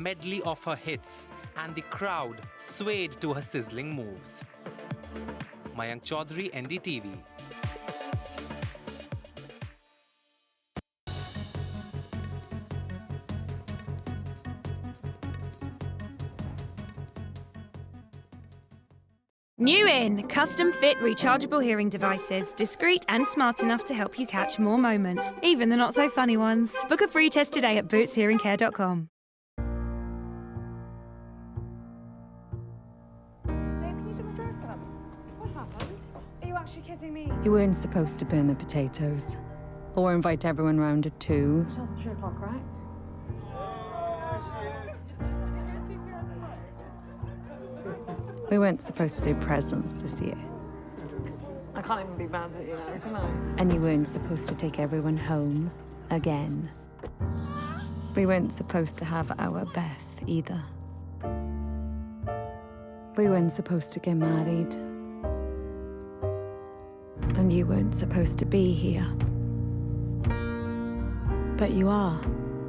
medley of her hits, and the crowd swayed to her sizzling moves. Mayank Chaudhary, NDTV. New in, custom-fit rechargeable hearing devices, discreet and smart enough to help you catch more moments, even the not-so-funny ones. Book a free test today at bootshearingcare.com. Babe, can you do my dress up? What's happened? Are you actually kidding me? You weren't supposed to burn the potatoes. Or invite everyone round at 2. It's 3 o'clock, right? We weren't supposed to do presents this year. I can't even be mad at you now, can I? And you weren't supposed to take everyone home again. We weren't supposed to have our Beth either. We weren't supposed to get married. And you weren't supposed to be here. But you are,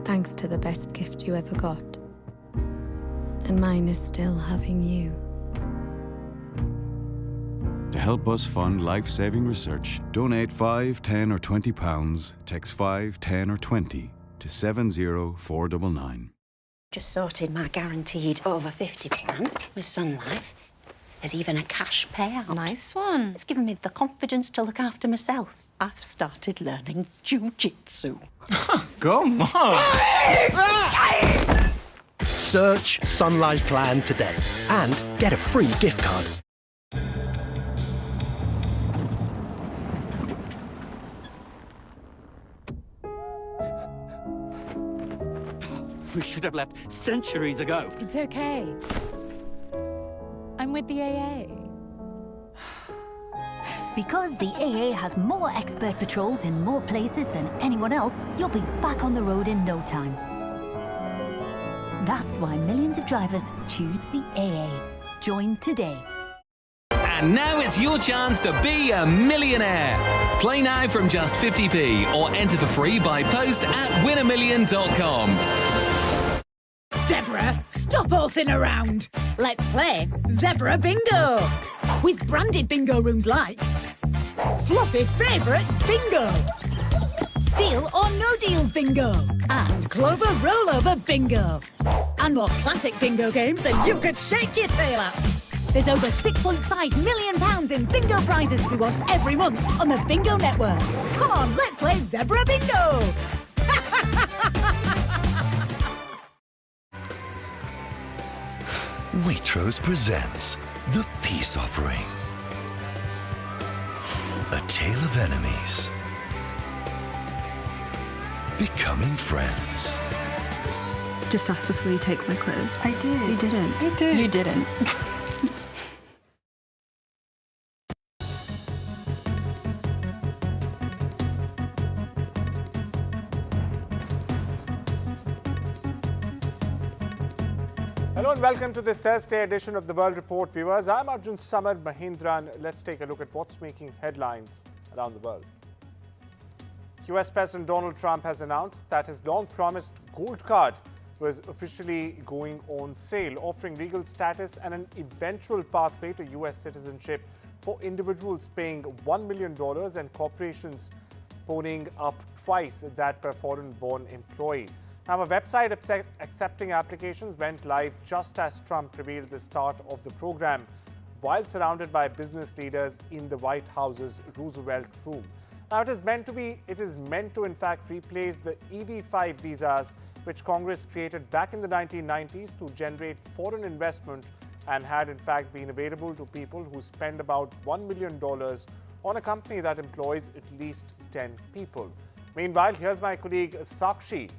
thanks to the best gift you ever got. And mine is still having you. To help us fund life-saving research, donate 5, 10 or 20 pounds, text 5, 10 or 20 to 70499. Just sorted my guaranteed over 50 plan with Sun Life. There's even a cash payout. Nice one. It's given me the confidence to look after myself. I've started learning jiu-jitsu. Come on! Search Sun Life Plan today and get a free gift card. We should have left centuries ago. It's okay. I'm with the AA. Because the AA has more expert patrols in more places than anyone else, you'll be back on the road in no time. That's why millions of drivers choose the AA. Join today. And now it's your chance to be a millionaire. Play now from just 50p or enter for free by post at winamillion.com. Deborah, stop horsing around. Let's play Zebra Bingo. With branded bingo rooms like Fluffy Favourites Bingo, Deal or No Deal Bingo, and Clover Rollover Bingo. And more classic bingo games than you could shake your tail at. There's over £6.5 million in bingo prizes to be won every month on the Bingo Network. Come on, let's play Zebra Bingo. Waitrose presents The Peace Offering. A tale of enemies becoming friends. Just ask before you take my clothes. I did. You didn't. I did. You didn't. Hello and welcome to this Thursday edition of the World Report, viewers. I'm Arjun Samar Mahindran. Let's take a look at what's making headlines around the world. US President Donald Trump has announced that his long-promised gold card was officially going on sale, offering legal status and an eventual pathway to US citizenship for individuals paying $1 million and corporations ponying up twice that per foreign-born employee. Now, a website accepting applications went live just as Trump revealed the start of the program, while surrounded by business leaders in the White House's Roosevelt Room. Now, it is meant to in fact replace the EB-5 visas, which Congress created back in the 1990s to generate foreign investment and had in fact been available to people who spend about $1 million on a company that employs at least 10 people. Meanwhile, here's my colleague Sakshi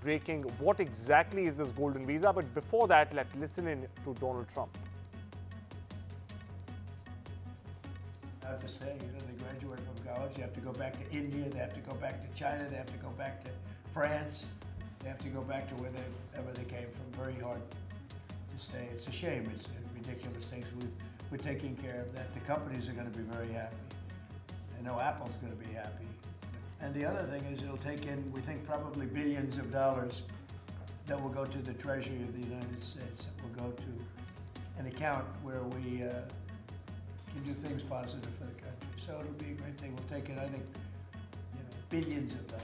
breaking what exactly is this golden visa. But before that, let's listen in to Donald Trump. I have to say, they graduate from college, they have to go back to India, they have to go back to China, they have to go back to France, they have to go back to wherever they came from. Very hard to stay. It's a shame. It's ridiculous things. We're taking care of that. The companies are going to be very happy. I know Apple's going to be happy. And the other thing is it'll take in, we think, probably billions of dollars that will go to the Treasury of the United States. It will go to an account where we can do things positive for the country. So it'll be a great thing. We'll take it, I think, billions of dollars.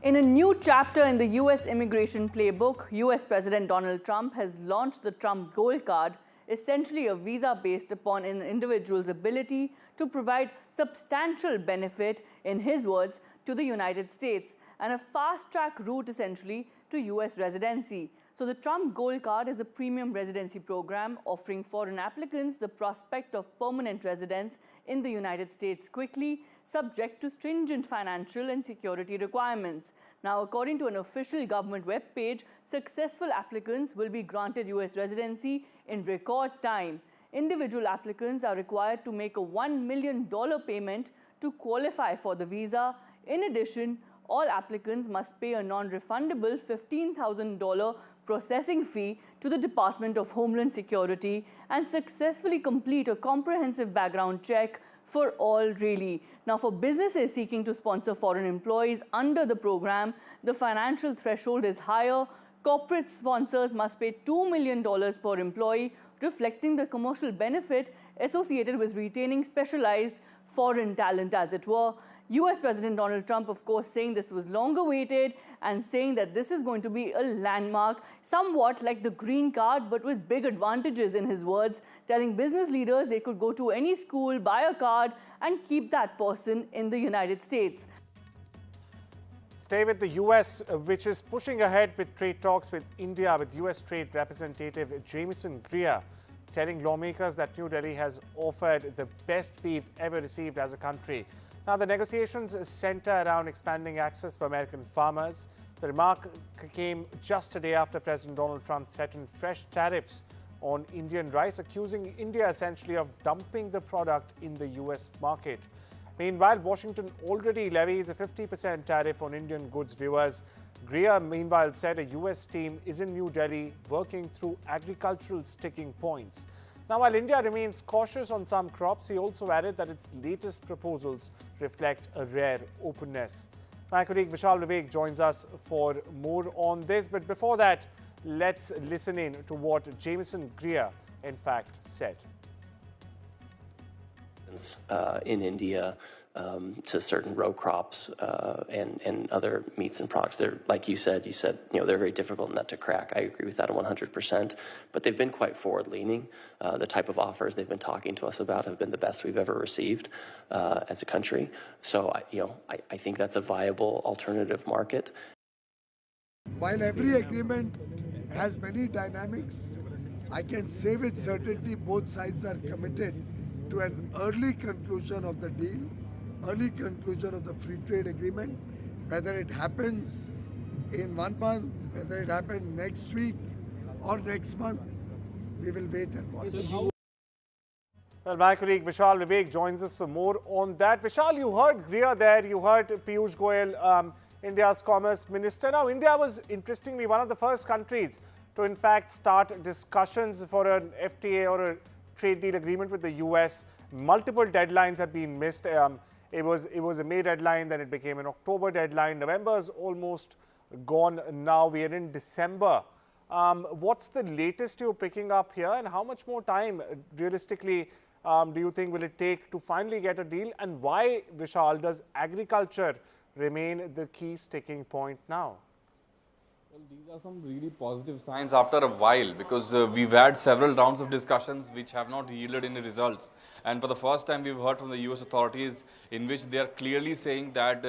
In a new chapter in the U.S. immigration playbook, U.S. President Donald Trump has launched the Trump Gold Card, essentially a visa based upon an individual's ability to provide substantial benefit, in his words, to the United States, and a fast-track route essentially to U.S. residency. So the Trump Gold Card is a premium residency program offering foreign applicants the prospect of permanent residence in the United States quickly, subject to stringent financial and security requirements. Now, according to an official government webpage, successful applicants will be granted U.S. residency in record time. Individual applicants are required to make a $1 million payment to qualify for the visa. In addition, all applicants must pay a non-refundable $15,000 processing fee to the Department of Homeland Security and successfully complete a comprehensive background check for all, really. Now, for businesses seeking to sponsor foreign employees under the program, the financial threshold is higher. Corporate sponsors must pay $2 million per employee, reflecting the commercial benefit associated with retaining specialized foreign talent, as it were. U.S. President Donald Trump, of course, saying this was long awaited and saying that this is going to be a landmark, somewhat like the green card, but with big advantages, in his words, telling business leaders they could go to any school, buy a card, and keep that person in the United States. Stay with the U.S., which is pushing ahead with trade talks with India, with U.S. Trade Representative Jamieson Greer telling lawmakers that New Delhi has offered the best we've ever received as a country. Now, the negotiations center around expanding access for American farmers. The remark came just a day after President Donald Trump threatened fresh tariffs on Indian rice, accusing India essentially of dumping the product in the U.S. market. Meanwhile, Washington already levies a 50% tariff on Indian goods. Viewers, Greer, meanwhile, said a U.S. team is in New Delhi working through agricultural sticking points. Now, while India remains cautious on some crops, he also added that its latest proposals reflect a rare openness. My colleague Vishal Vivek joins us for more on this. But before that, let's listen in to what Jamieson Greer, in fact, said. In India to certain row crops and other meats and products. They're, like you said, they're very difficult nut to crack. I agree with that 100%, but they've been quite forward-leaning. The type of offers they've been talking to us about have been the best we've ever received as a country. So, I think that's a viable alternative market. While every agreement has many dynamics, I can say with certainty both sides are committed to an early conclusion of the deal, early conclusion of the free trade agreement. Whether it happens in 1 month, whether it happens next week or next month, we will wait and watch. Well, my colleague Vishal Vivek joins us for more on that. Vishal, you heard Greer there, you heard Piyush Goyal, India's Commerce Minister. Now, India was, interestingly, one of the first countries to, in fact, start discussions for an FTA or a trade deal agreement with the U.S. Multiple deadlines have been missed. It was a May deadline, then it became an October deadline. November is almost gone now. We are in December. What's the latest you're picking up here, and how much more time, realistically, do you think will it take to finally get a deal? And why, Vishal, does agriculture remain the key sticking point now? Well, these are some really positive signs after a while, because we've had several rounds of discussions which have not yielded any results. And for the first time, we've heard from the U.S. authorities in which they are clearly saying that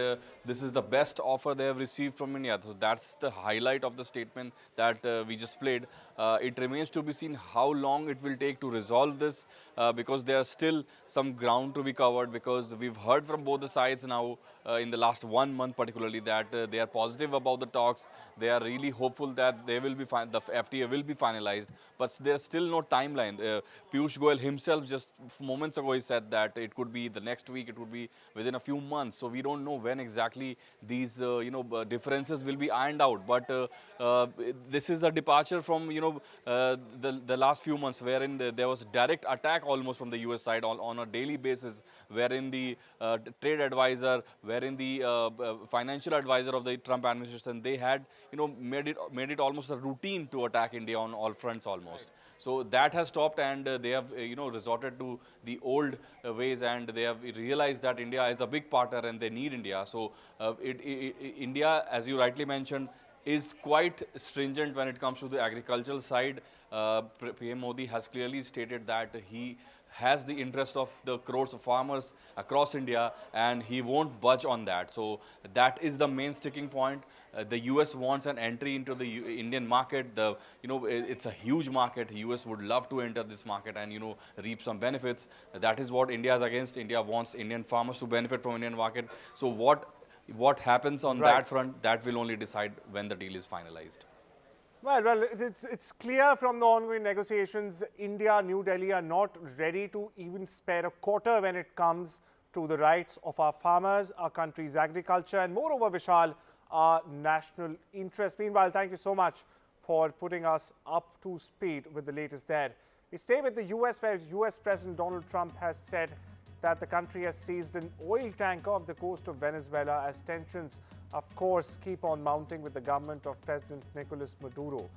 this is the best offer they have received from India. So that's the highlight of the statement that we just played. It remains to be seen how long it will take to resolve this, because there are still some ground to be covered, because we've heard from both the sides now in the last 1 month particularly that they are positive about the talks. They are really hopeful that they will be the FTA will be finalized, but there's still no timeline. Piyush Goyal himself just moments ago he said that it could be the next week, it would be within a few months. So we don't know when exactly these differences will be ironed out. But this is a departure from the last few months, wherein there was direct attack almost from the U.S. side on a daily basis, wherein the trade advisor, wherein the financial advisor of the Trump administration, they had, made it almost a routine to attack India on all fronts almost. So that has stopped, and they have, resorted to the old ways, and they have realized that India is a big partner and they need India. So India, as you rightly mentioned, is quite stringent when it comes to the agricultural side. PM Modi has clearly stated that he has the interest of the crores of farmers across India, and he won't budge on that. So that is the main sticking point. The US wants an entry into the Indian market. It's a huge market. US would love to enter this market and, reap some benefits. That is what India is against. India wants Indian farmers to benefit from Indian market. So what happens on that front, that will only decide when the deal is finalized. Well, it's clear from the ongoing negotiations, India, New Delhi are not ready to even spare a quarter when it comes to the rights of our farmers, our country's agriculture, and moreover, Vishal, our national interest. Meanwhile, thank you so much for putting us up to speed with the latest there. We stay with the US, where US President Donald Trump has said that the country has seized an oil tanker off the coast of Venezuela as tensions, of course, keep on mounting with the government of President Nicolas Maduro.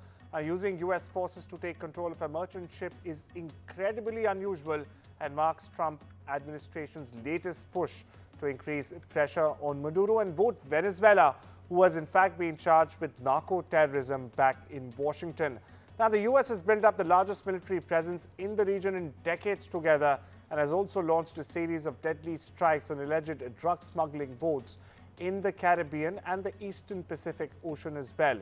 Using US forces to take control of a merchant ship is incredibly unusual and marks Trump administration's latest push to increase pressure on Maduro and both Venezuela, who has in fact been charged with narco-terrorism back in Washington. Now, the US has built up the largest military presence in the region in decades together and has also launched a series of deadly strikes on alleged drug smuggling boats in the Caribbean and the Eastern Pacific Ocean as well.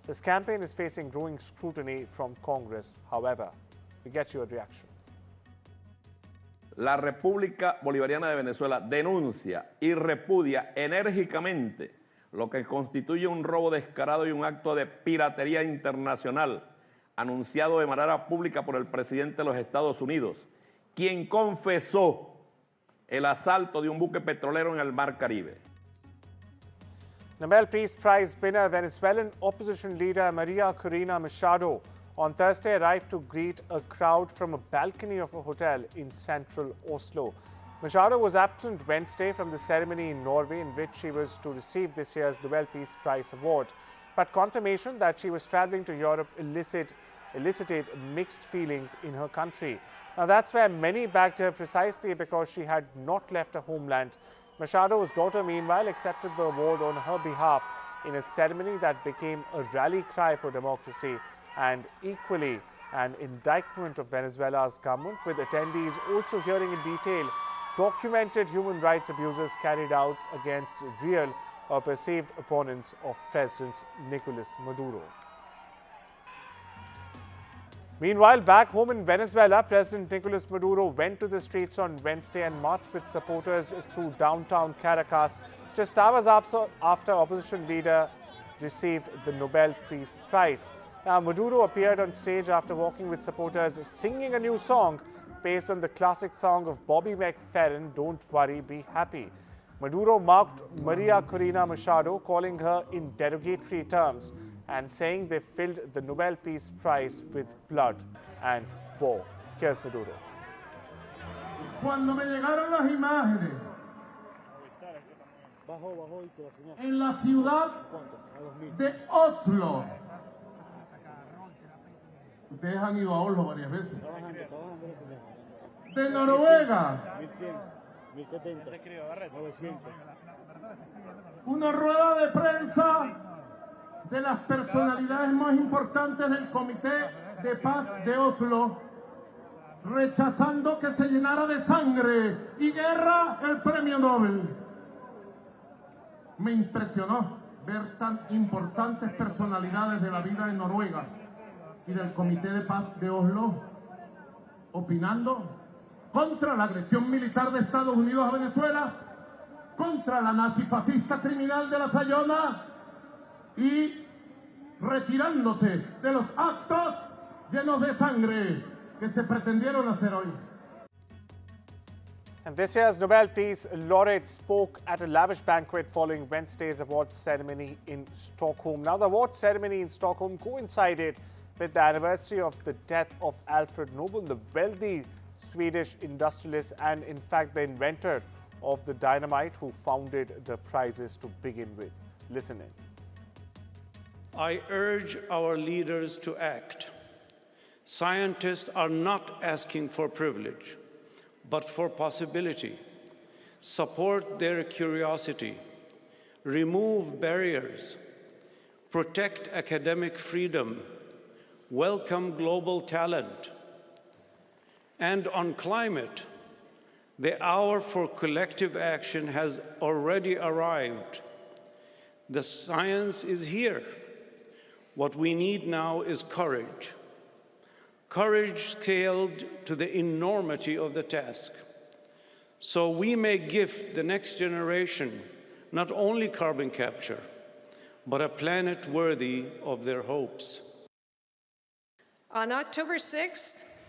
This campaign is facing growing scrutiny from Congress. However, we get your reaction. La República Bolivariana de Venezuela denuncia y repudia enérgicamente lo que constituye un robo descarado y un acto de piratería internacional anunciado de manera pública por el presidente de los Estados Unidos, quien confesó el asalto de un buque petrolero en el Mar Caribe. Nobel Peace Prize winner Venezuelan opposition leader Maria Corina Machado on Thursday arrived to greet a crowd from a balcony of a hotel in central Oslo. Machado was absent Wednesday from the ceremony in Norway in which she was to receive this year's Nobel Peace Prize award. But confirmation that she was traveling to Europe elicited mixed feelings in her country. Now, that's where many backed her precisely because she had not left her homeland. Machado's daughter, meanwhile, accepted the award on her behalf in a ceremony that became a rally cry for democracy and equally an indictment of Venezuela's government, with attendees also hearing in detail documented human rights abuses carried out against real or perceived opponents of President Nicolas Maduro. Meanwhile, back home in Venezuela, President Nicolas Maduro went to the streets on Wednesday and marched with supporters through downtown Caracas just hours after opposition leader received the Nobel Peace Prize. Now, Maduro appeared on stage after walking with supporters singing a new song based on the classic song of Bobby McFerrin, Don't Worry, Be Happy. Maduro mocked Maria Corina Machado, calling her in derogatory terms and saying they filled the Nobel Peace Prize with blood and war. Here's Maduro. Cuando me llegaron las imágenes en la ciudad de Oslo, ustedes han ido a Oslo varias veces, de Noruega, 1070, 900, una rueda de prensa de las personalidades más importantes del Comité de Paz de Oslo, rechazando que se llenara de sangre y guerra el premio Nobel. Me impresionó ver tan importantes personalidades de la vida en Noruega y del Comité de Paz de Oslo opinando contra la agresión militar de Estados Unidos a Venezuela, contra la nazifascista criminal de la Sayona y retirándose de los actos llenos de sangre que se pretendieron hacer hoy. And this year's Nobel Peace laureate spoke at a lavish banquet following Wednesday's awards ceremony in Stockholm. Now, the award ceremony in Stockholm coincided with the anniversary of the death of Alfred Nobel, the wealthy Swedish industrialist and, in fact, the inventor of the dynamite who founded the prizes to begin with. Listen in. I urge our leaders to act. Scientists are not asking for privilege, but for possibility. Support their curiosity, remove barriers, protect academic freedom, welcome global talent. And on climate, the hour for collective action has already arrived. The science is here. What we need now is courage. Courage scaled to the enormity of the task. So we may gift the next generation not only carbon capture, but a planet worthy of their hopes. On October 6th,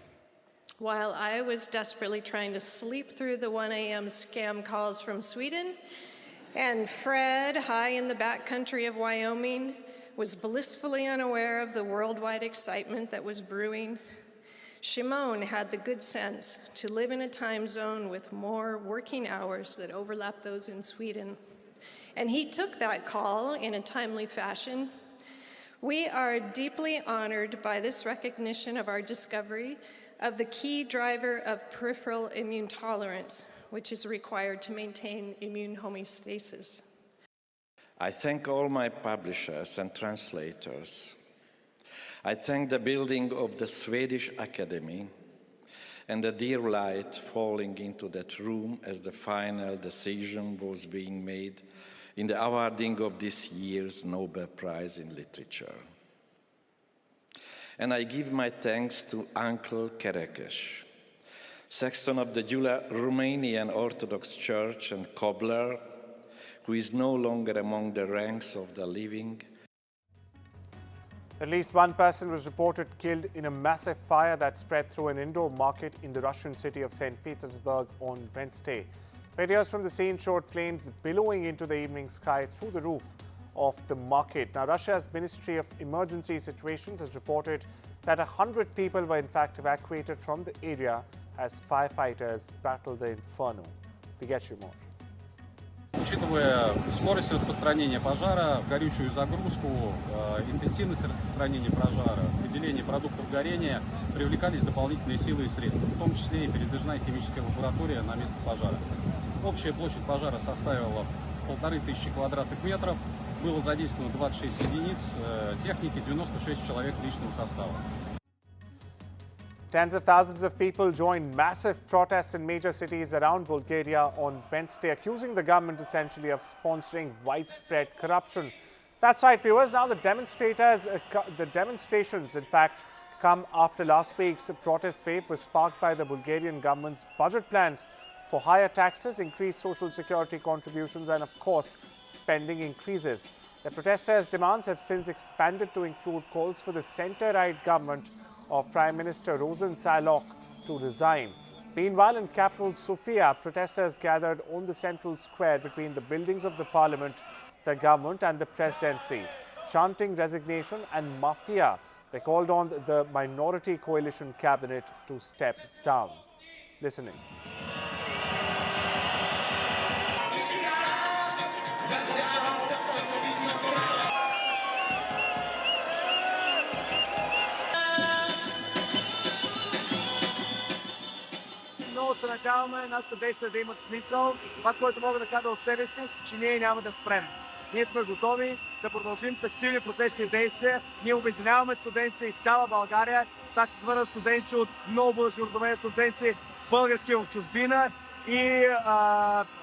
while I was desperately trying to sleep through the 1 a.m. scam calls from Sweden, and Fred, high in the backcountry of Wyoming, was blissfully unaware of the worldwide excitement that was brewing, Shimon had the good sense to live in a time zone with more working hours that overlapped those in Sweden. And he took that call in a timely fashion. We are deeply honored by this recognition of our discovery of the key driver of peripheral immune tolerance, which is required to maintain immune homeostasis. I thank all my publishers and translators. I thank the building of the Swedish Academy and the dear light falling into that room as the final decision was being made in the awarding of this year's Nobel Prize in Literature. And I give my thanks to Uncle Kerekes, sexton of the Romanian Orthodox Church and cobbler, who is no longer among the ranks of the living. At least one person was reported killed in a massive fire that spread through an indoor market in the Russian city of St. Petersburg on Wednesday. Videos from the scene showed flames billowing into the evening sky through the roof of the market. Now, Russia's Ministry of Emergency Situations has reported that 100 people were in fact evacuated from the area as firefighters battled the inferno. We get you more. Учитывая скорость распространения пожара, горючую загрузку, интенсивность распространения пожара, выделение продуктов горения, привлекались дополнительные силы и средства, в том числе и передвижная химическая лаборатория на место пожара. Общая площадь пожара составила 1500 квадратных метров, было задействовано 26 единиц техники, 96 человек личного состава. Tens of thousands of people joined massive protests in major cities around Bulgaria on Wednesday, accusing the government essentially of sponsoring widespread corruption. That's right, viewers. Now the demonstrations, in fact, come after last week's protest wave was sparked by the Bulgarian government's budget plans for higher taxes, increased social security contributions, and of course, spending increases. The protesters' demands have since expanded to include calls for the centre-right government of Prime Minister Rosen Cylok to resign. Meanwhile, in capital Sofia, protesters gathered on the central square between the buildings of the parliament, the government and the presidency. Chanting resignation and mafia, they called on the minority coalition cabinet to step down. Listen in. Се надяваме нашите действия да имат смисъл. Това, което мога да кажа от себе си, че ние няма да спрем. Ние сме готови да продължим с активни протестни действия. Ние обединяваме студенти из цяла България. Стак се свърнат студенти от много български градове, студенти български в чужбина и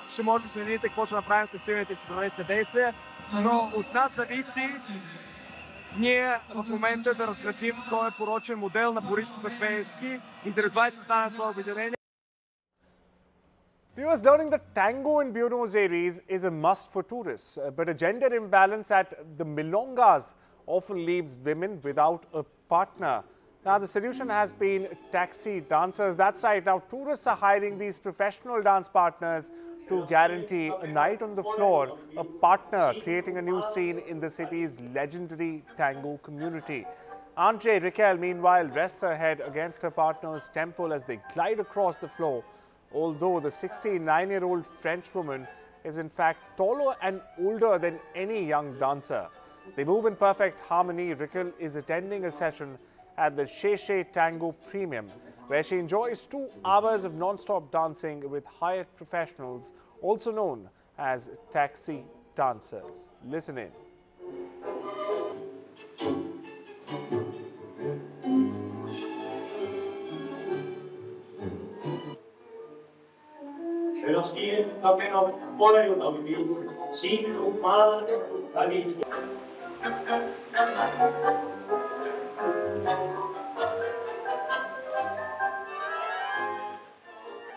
ще може да се видите какво ще направим с активните си протестни действия. Но от нас зависи ние в момента да разградим този порочен модел на Борисов и Пеевски и заради това е създадено това обединение. Viewers, learning the tango in Buenos Aires is a must for tourists, but a gender imbalance at the milongas often leaves women without a partner. Now, the solution has been taxi dancers. That's right. Now, tourists are hiring these professional dance partners to guarantee a night on the floor, a partner, creating a new scene in the city's legendary tango community. Aunt Raquel, meanwhile, rests her head against her partner's temple as they glide across the floor although the 69-year-old Frenchwoman is in fact taller and older than any young dancer. They move in perfect harmony. Rikil is attending a session at the Sheshe Tango Premium, where she enjoys 2 hours of non-stop dancing with hired professionals, also known as taxi dancers. Listen in.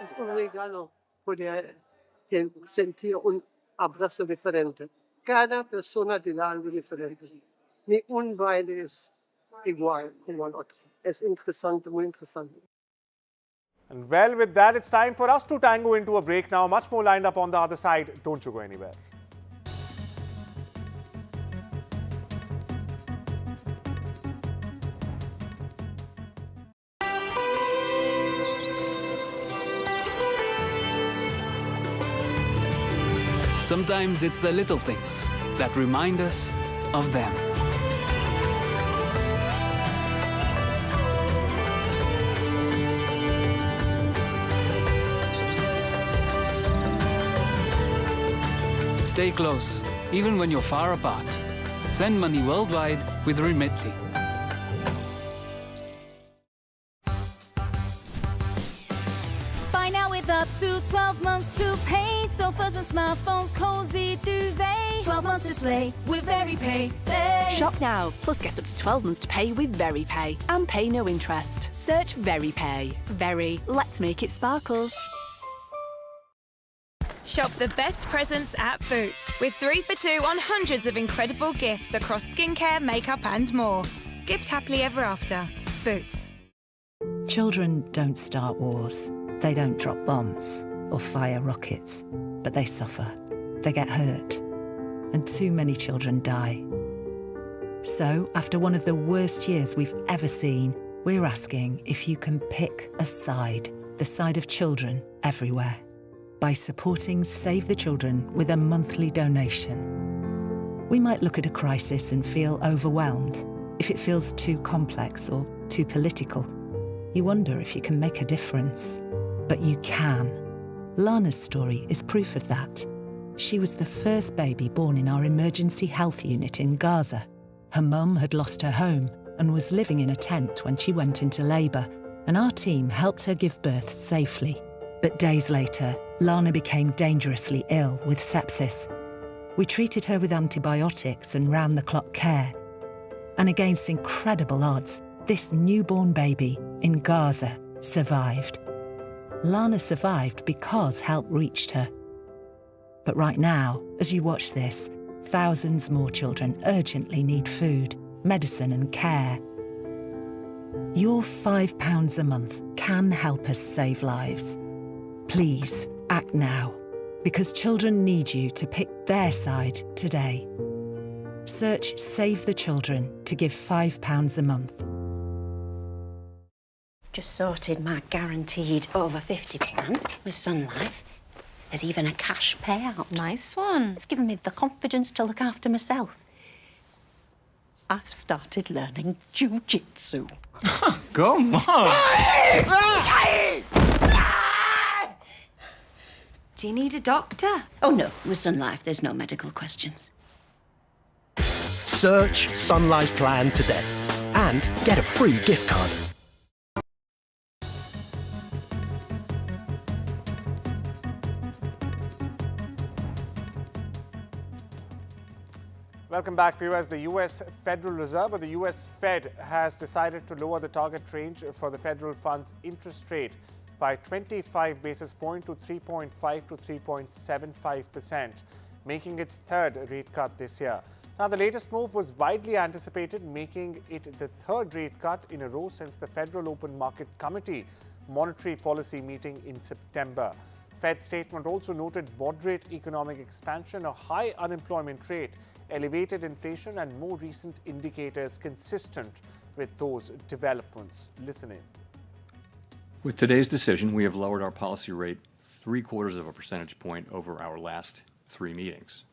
Es un regalo poder sentir un abrazo diferente. Cada persona dirá algo diferente. Ni un baile es igual como el otro. Es interesante, muy interesante. And well, with that, it's time for us to tango into a break now. Much more lined up on the other side. Don't you go anywhere. Sometimes it's the little things that remind us of them. Stay close, even when you're far apart. Send money worldwide with Remitly. Buy now with up to 12 months to pay. Sofas and smartphones, cozy duvet. 12 months to slay with VeryPay. Shop now, plus get up to 12 months to pay with VeryPay and pay no interest. Search VeryPay. Very, let's make it sparkle. Shop the best presents at Boots with 3 for 2 on hundreds of incredible gifts across skincare, makeup and more. Gift happily ever after. Boots. Children don't start wars. They don't drop bombs or fire rockets, but they suffer. They get hurt. And too many children die. So, after one of the worst years we've ever seen, we're asking if you can pick a side, the side of children everywhere, by supporting Save the Children with a monthly donation. We might look at a crisis and feel overwhelmed. If it feels too complex or too political, you wonder if you can make a difference. But you can. Lana's story is proof of that. She was the first baby born in our emergency health unit in Gaza. Her mum had lost her home and was living in a tent when she went into labour, and our team helped her give birth safely. But days later, Lana became dangerously ill with sepsis. We treated her with antibiotics and round-the-clock care. And against incredible odds, this newborn baby in Gaza survived. Lana survived because help reached her. But right now, as you watch this, thousands more children urgently need food, medicine and care. Your £5 a month can help us save lives. Please, act now, because children need you to pick their side today. Search Save the Children to give £5 a month. Just sorted my guaranteed over 50 plan with Sun Life. There's even a cash payout. Nice one. It's given me the confidence to look after myself. I've started learning jiu-jitsu. Come on! Do you need a doctor? Oh, no. With Sun Life, there's no medical questions. Search Sun Life Plan today and get a free gift card. Welcome back, viewers. The U.S. Federal Reserve, or the U.S. Fed, has decided to lower the target range for the federal funds interest rate by 25 basis points to 3.5 to 3.75%, making its third rate cut this year. Now, the latest move was widely anticipated, making it the third rate cut in a row since the Federal Open Market Committee monetary policy meeting in September. Fed statement also noted moderate economic expansion, a high unemployment rate, elevated inflation, and more recent indicators consistent with those developments. Listen in. With today's decision, we have lowered our policy rate 0.75 of a percentage point over our last 3 meetings.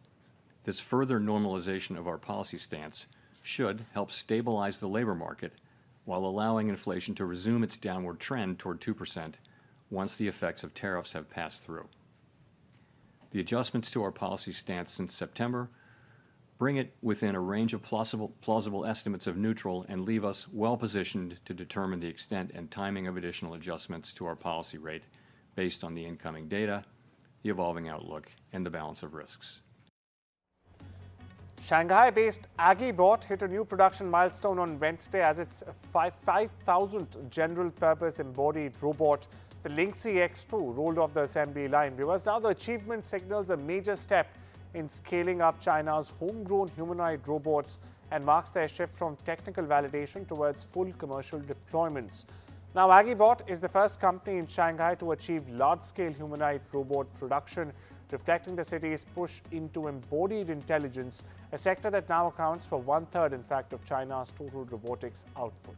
This further normalization of our policy stance should help stabilize the labor market while allowing inflation to resume its downward trend toward 2% once the effects of tariffs have passed through. The adjustments to our policy stance since September bring it within a range of plausible estimates of neutral and leave us well positioned to determine the extent and timing of additional adjustments to our policy rate based on the incoming data, the evolving outlook, and the balance of risks. Shanghai-based Agibot hit a new production milestone on Wednesday as its 5,000th general-purpose embodied robot, the Lingxi X2, rolled off the assembly line. Viewers, now the achievement signals a major step in scaling up China's homegrown humanoid robots and marks their shift from technical validation towards full commercial deployments. Now, Agibot is the first company in Shanghai to achieve large-scale humanoid robot production, reflecting the city's push into embodied intelligence, a sector that now accounts for 1/3, in fact, of China's total robotics output.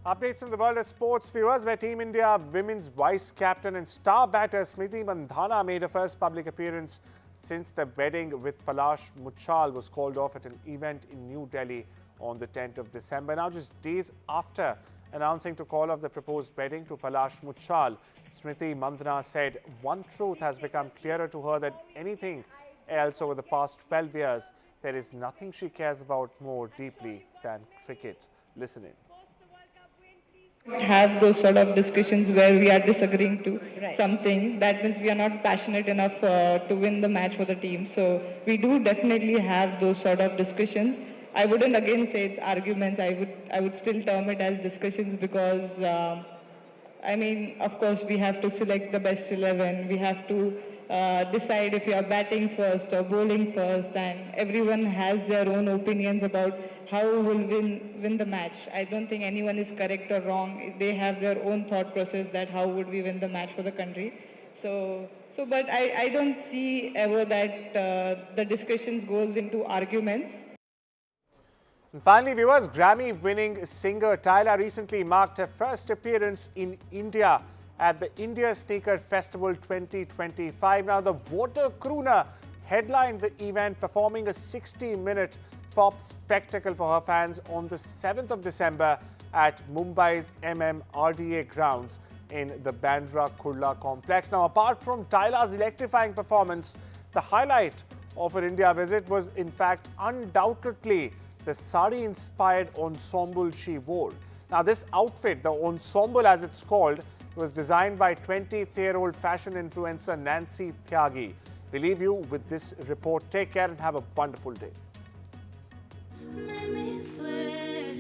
Updates from the world of sports, viewers, where Team India women's vice-captain and star batter Smriti Mandhana made her first public appearance since the wedding with Palash Muchal was called off at an event in New Delhi on the 10th of December. Now, just days after announcing to call off the proposed wedding to Palash Muchal, Smriti Mandhana said one truth has become clearer to her, that anything else over the past 12 years, there is nothing she cares about more deeply than cricket. Listen in. Have those sort of discussions where we are disagreeing to something. That means we are not passionate enough to win the match for the team. So we do definitely have those sort of discussions. I wouldn't again say it's arguments. I would still term it as discussions because I mean, of course, we have to select the best 11. We have to decide if you are batting first or bowling first, and everyone has their own opinions about how we'll win the match. I don't think anyone is correct or wrong. They have their own thought process that how would we win the match for the country. But I don't see ever that the discussions goes into arguments. And finally, viewers, Grammy-winning singer Tyla recently marked her first appearance in India at the India Sneaker Festival 2025. Now, the water crooner headlined the event, performing a 60-minute pop spectacle for her fans on the 7th of December at Mumbai's MMRDA grounds in the Bandra Kurla complex. Now, apart from Tyla's electrifying performance, the highlight of her India visit was, in fact, undoubtedly the sari-inspired ensemble she wore. Now, this outfit, the ensemble as it's called, was designed by 23-year-old fashion influencer Nancy Tyagi. We leave you with this report. Take care and have a wonderful day. Make me sweat,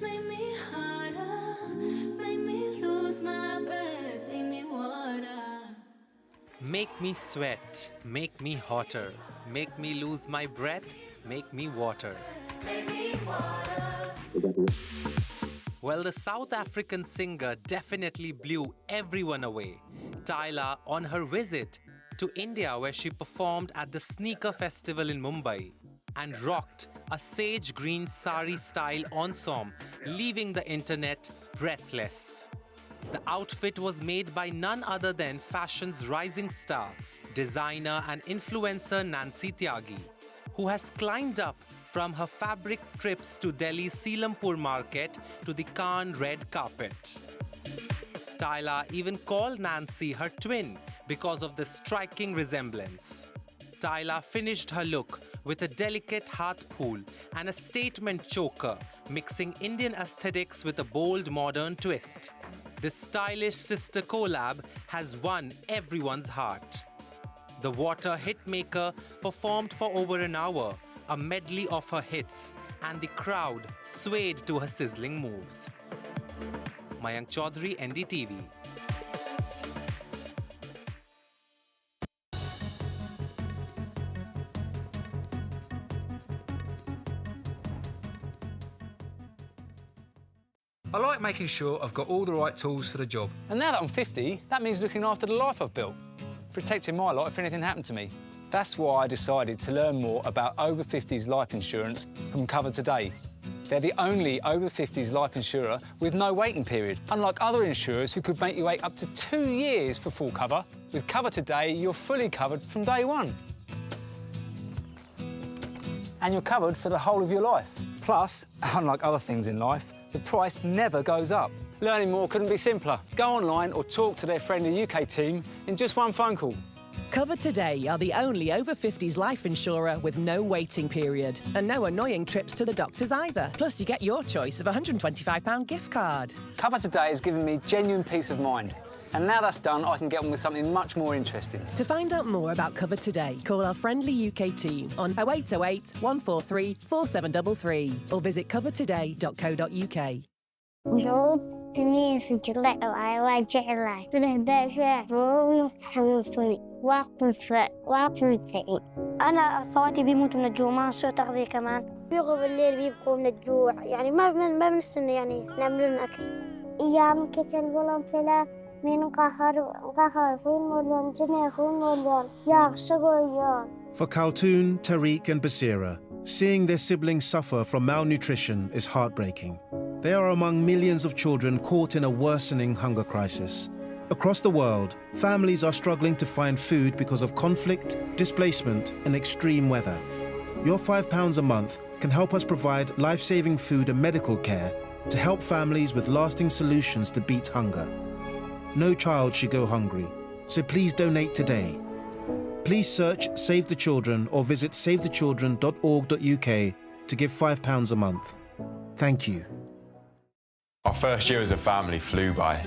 make me harder, make me lose my breath, make me water. Make me sweat, make me hotter, make me lose my breath, make me water. Make me water. Well, the South African singer definitely blew everyone away. Tyla on her visit to India, where she performed at the Sneaker Festival in Mumbai and rocked a sage green sari-style ensemble, leaving the internet breathless. The outfit was made by none other than fashion's rising star, designer and influencer Nancy Tyagi, who has climbed up from her fabric trips to Delhi's Selampur market to the Cannes red carpet. Tyla even called Nancy her twin because of the striking resemblance. Tyla finished her look with a delicate heart pool and a statement choker, mixing Indian aesthetics with a bold modern twist. This stylish sister collab has won everyone's heart. The water hitmaker performed for over an hour, a medley of her hits, and the crowd swayed to her sizzling moves. Mayank Chaudhary, NDTV. I like making sure I've got all the right tools for the job. And now that I'm 50, that means looking after the life I've built, protecting my life if anything happened to me. That's why I decided to learn more about over 50s life insurance from Cover Today. They're the only over 50s life insurer with no waiting period, unlike other insurers who could make you wait up to 2 years for full cover. With Cover Today, you're fully covered from day one. And you're covered for the whole of your life. Plus, unlike other things in life, the price never goes up. Learning more couldn't be simpler. Go online or talk to their friendly UK team in just one phone call. Cover Today are the only over 50s life insurer with no waiting period and no annoying trips to the doctors either. Plus, you get your choice of a £125 gift card. Cover Today has given me genuine peace of mind. And now that's done, I can get on with something much more interesting. To find out more about Cover Today, call our friendly UK team on 0808 143 4733 or visit covertoday.co.uk. تني سجلت وعلى جعلة تنهداشة روي حمصني واقف أنا أخواتي بيموتوا من الجوع ما نصير تغذية كمان بيغوا بالليل بيبكوا من الجوع يعني ما بنحسن يعني نعمل لنا أكل أيام كتل ولم فلا من قهر فين مليون جنيه فين مليون يا شغل. For Khaltoon, Tariq and Basira, seeing their siblings suffer from malnutrition is heartbreaking. They are among millions of children caught in a worsening hunger crisis. Across the world, families are struggling to find food because of conflict, displacement, and extreme weather. Your £5 a month can help us provide life-saving food and medical care to help families with lasting solutions to beat hunger. No child should go hungry, so please donate today. Please search Save the Children or visit savethechildren.org.uk to give £5 a month. Thank you. Our first year as a family flew by.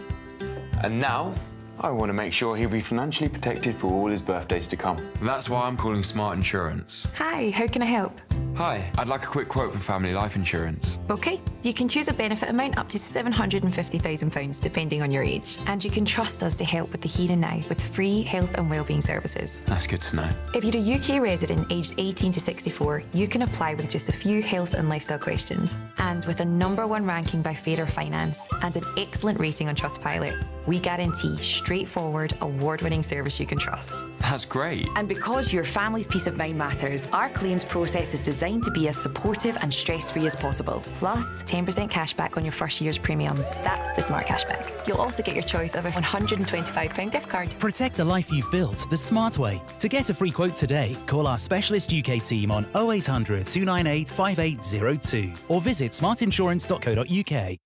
And now, I want to make sure he'll be financially protected for all his birthdays to come. That's why I'm calling Smart Insurance. Hi, how can I help? Hi, I'd like a quick quote for family life insurance. OK, you can choose a benefit amount up to £750,000 depending on your age. And you can trust us to help with the here and now with free health and wellbeing services. That's good to know. If you're a UK resident aged 18 to 64, you can apply with just a few health and lifestyle questions. And with a #1 ranking by Fairer Finance and an excellent rating on Trustpilot, we guarantee straightforward, award-winning service you can trust. That's great. And because your family's peace of mind matters, our claims process is designed to be as supportive and stress-free as possible. Plus, 10% cashback on your first year's premiums. That's the Smart Cashback. You'll also get your choice of a £125 gift card. Protect the life you've built the smart way. To get a free quote today, call our specialist UK team on 0800 298 5802 or visit smartinsurance.co.uk.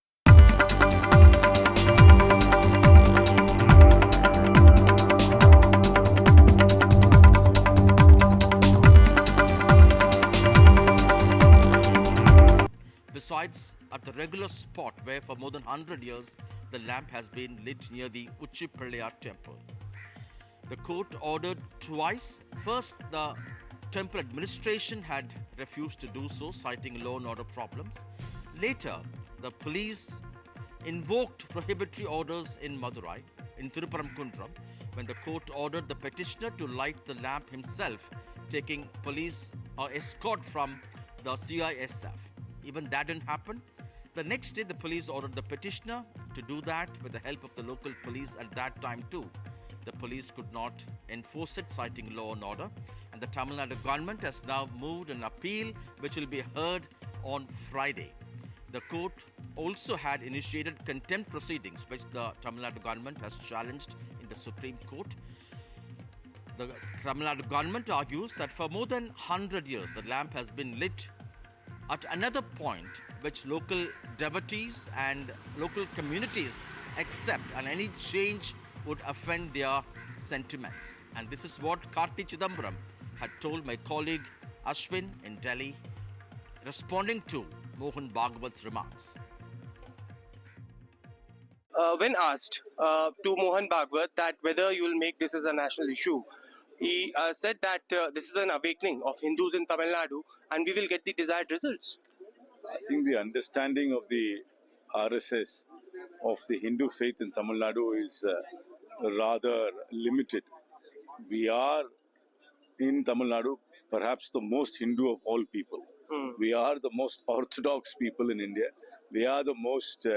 Besides, at the regular spot where for more than 100 years the lamp has been lit near the Uchippilliyar temple. The court ordered twice. First, the temple administration had refused to do so, citing law and order problems. Later, the police invoked prohibitory orders in Madurai, in Thiruparamkundram, when the court ordered the petitioner to light the lamp himself, taking police escort from the CISF. Even that didn't happen. The next day, the police ordered the petitioner to do that with the help of the local police at that time too. The police could not enforce it, citing law and order. And the Tamil Nadu government has now moved an appeal which will be heard on Friday. The court also had initiated contempt proceedings, which the Tamil Nadu government has challenged in the Supreme Court. The Tamil Nadu government argues that for more than 100 years, the lamp has been lit at another point which local devotees and local communities accept, and any change would offend their sentiments. And this is what Karthi Chidambaram had told my colleague Ashwin in Delhi, responding to Mohan Bhagwat's remarks. When asked to Mohan Bhagwat that whether you will make this as a national issue, he said that this is an awakening of Hindus in Tamil Nadu and we will get the desired results. I think the understanding of the RSS of the Hindu faith in Tamil Nadu is rather limited. We are in Tamil Nadu perhaps the most Hindu of all people. We are the most orthodox people in India. We are the most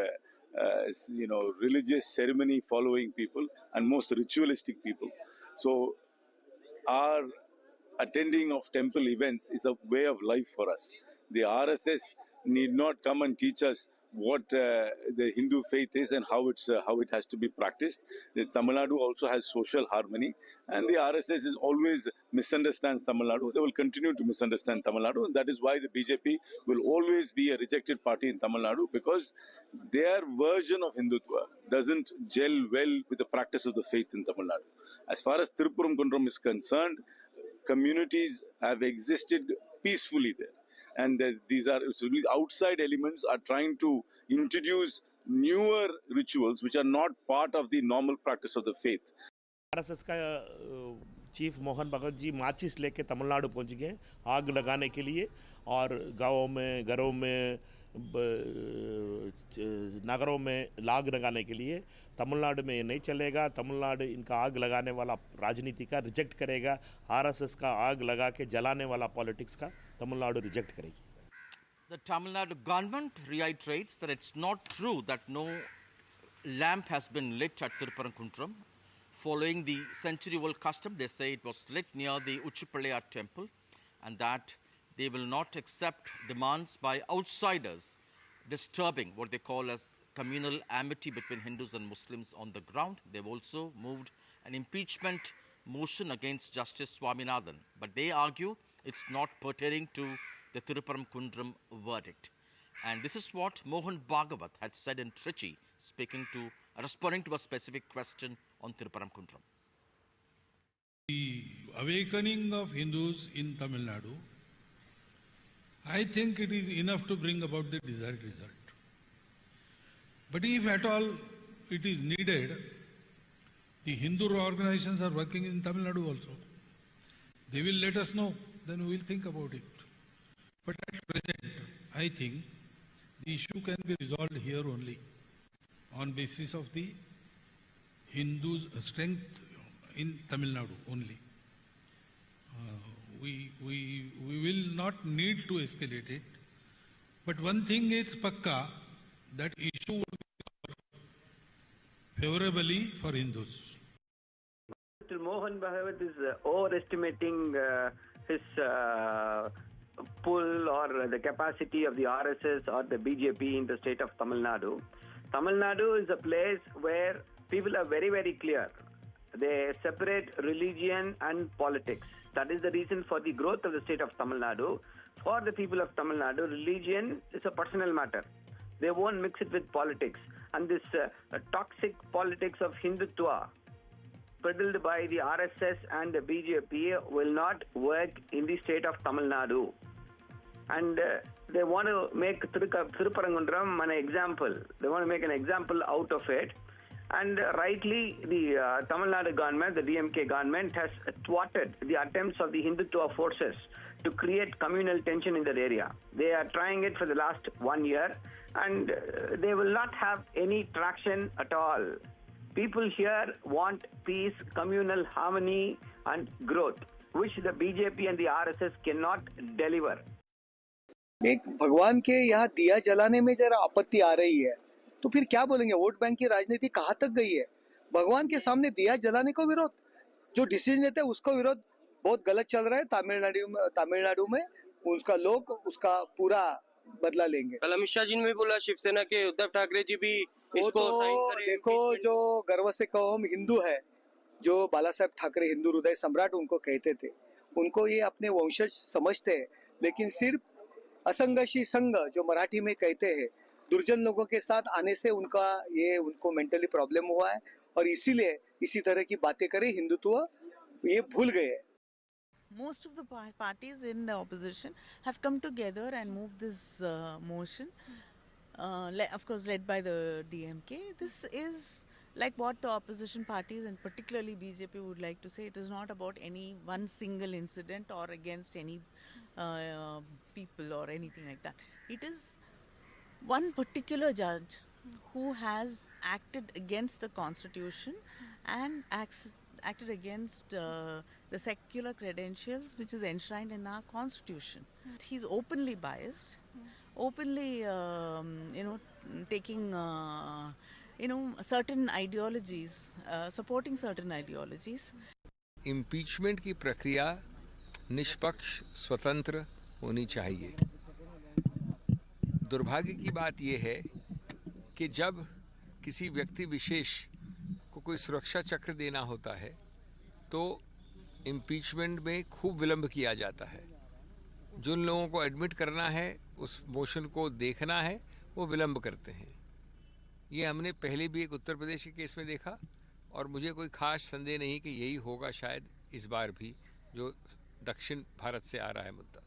religious ceremony following people and most ritualistic people. So our attending of temple events is a way of life for us. The RSS need not come and teach us what the Hindu faith is and how it has to be practiced. The Tamil Nadu also has social harmony, and the RSS is always misunderstands Tamil Nadu. They will continue to misunderstand Tamil Nadu, and that is why the BJP will always be a rejected party in Tamil Nadu, because their version of Hindutva doesn't gel well with the practice of the faith in Tamil Nadu. As far as Tiruppuram is concerned, communities have existed peacefully there. And these outside elements are trying to introduce newer rituals which are not part of the normal practice of the faith. RSS का chief Mohan Bhagat ji माचिस लेके तमिलनाडु पहुंच गए आग लगाने के लिए, और गांवों में, घरों में, नगरों में आग लगाने के लिए। तमिलनाडु में ये नहीं चलेगा। तमिलनाडु इनका आग लगाने वाला राजनीति का रिजेक्ट करेगा। आरएसएस का आग लगा के जलाने वाला पॉलिटिक्स का तमिलनाडु रिजेक्ट करेगी। The Tamil Nadu government reiterates that it's not true that no lamp has been lit at Tirupparankuntram. Following the century-old custom, they say it was lit near the Uchippallayar temple, and that they will not accept demands by outsiders disturbing what they call as communal amity between Hindus and Muslims on the ground. They've also moved an impeachment motion against Justice Swaminathan, but they argue it's not pertaining to the Tirupparankuntram verdict. And this is what Mohan Bhagavat had said in Trichy, responding to a specific question on Tirupparankuntram. The awakening of Hindus in Tamil Nadu, I think it is enough to bring about the desired result. But if at all it is needed, the Hindu organizations are working in Tamil Nadu also. They will let us know, then we will think about it. But at present, I think the issue can be resolved here only on basis of the Hindus' strength in Tamil Nadu only. We will not need to escalate it. But one thing is pakka, that issue would be favorably for Hindus. Mr. Mohan Bhagavat is overestimating his pull or the capacity of the RSS or the BJP in the state of Tamil Nadu. Tamil Nadu is a place where people are very, very clear. They separate religion and politics. That is the reason for the growth of the state of Tamil Nadu. For the people of Tamil Nadu, religion is a personal matter. They won't mix it with politics. And this toxic politics of Hindutva, peddled by the RSS and the BJP, will not work in the state of Tamil Nadu. And they want to make Tirupparankuntram an example. They want to make an example out of it. And rightly, the Tamil Nadu government, the DMK government, has thwarted the attempts of the Hindutva forces to create communal tension in that area. They are trying it for the last 1 year, and they will not have any traction at all. People here want peace, communal harmony, and growth, which the BJP and the RSS cannot deliver. एक भगवान के यहाँ दिया जलाने में जरा आपत्ति आ रही है, तो फिर क्या बोलेंगे? वोट बैंक की राजनीति कहाँ तक गई है? भगवान के सामने दिया जलाने को विरोध, जो डिसीजन लेते हैं उसको विरोध बहुत गलत चल रहा है तमिलनाडु में उसका लोग उसका पूरा बदला लेंगे। कल अमित शाह जी ने भी बोला, शिवसेना के उद्धव ठाकरे जी भी इसको साइन करें। देखो, जो गर्व से कहो हम हिंदू है, जो बाला साहेब ठाकरे हिंदू हृदय सम्राट उनको कहते थे, उनको ये अपने वंशज समझते हैं, लेकिन सिर्फ असंगशी संघ जो मराठी में कहते हैं, दुर्जन लोगों के साथ आने से उनको मेंटली प्रॉब्लम हुआ है और इसीलिए इसी तरह की बातें करें, हिंदुत्व ये भूल गए। Most of the parties in the opposition have come together and moved this motion, of course led by the DMK. This is like what the opposition parties and particularly BJP would like to say. It is not about any one single incident or against any people or anything like that. It is one particular judge who has acted against the constitution and acted against the secular credentials which is enshrined in our constitution. He's openly biased, openly taking certain ideologies, supporting certain ideologies. Impeachment की प्रक्रिया निष्पक्ष स्वतंत्र होनी चाहिए। दुर्भाग्य की बात यह है कि जब किसी व्यक्ति विशेष को कोई सुरक्षा चक्र देना होता है तो इम्पीचमेंट में खूब विलंब किया जाता है। जिन लोगों को एडमिट करना है, उस मोशन को देखना है, वो विलंब करते हैं। ये हमने पहले भी एक उत्तर प्रदेश के केस में देखा और मुझे कोई खास संदेह नहीं कि यही होगा शायद इस बार भी, जो दक्षिण भारत से आ रहा है मुद्दा।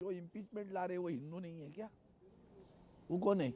जो इम्पीचमेंट ला रहे वो हिंदू नहीं है क्या? वो कौन है?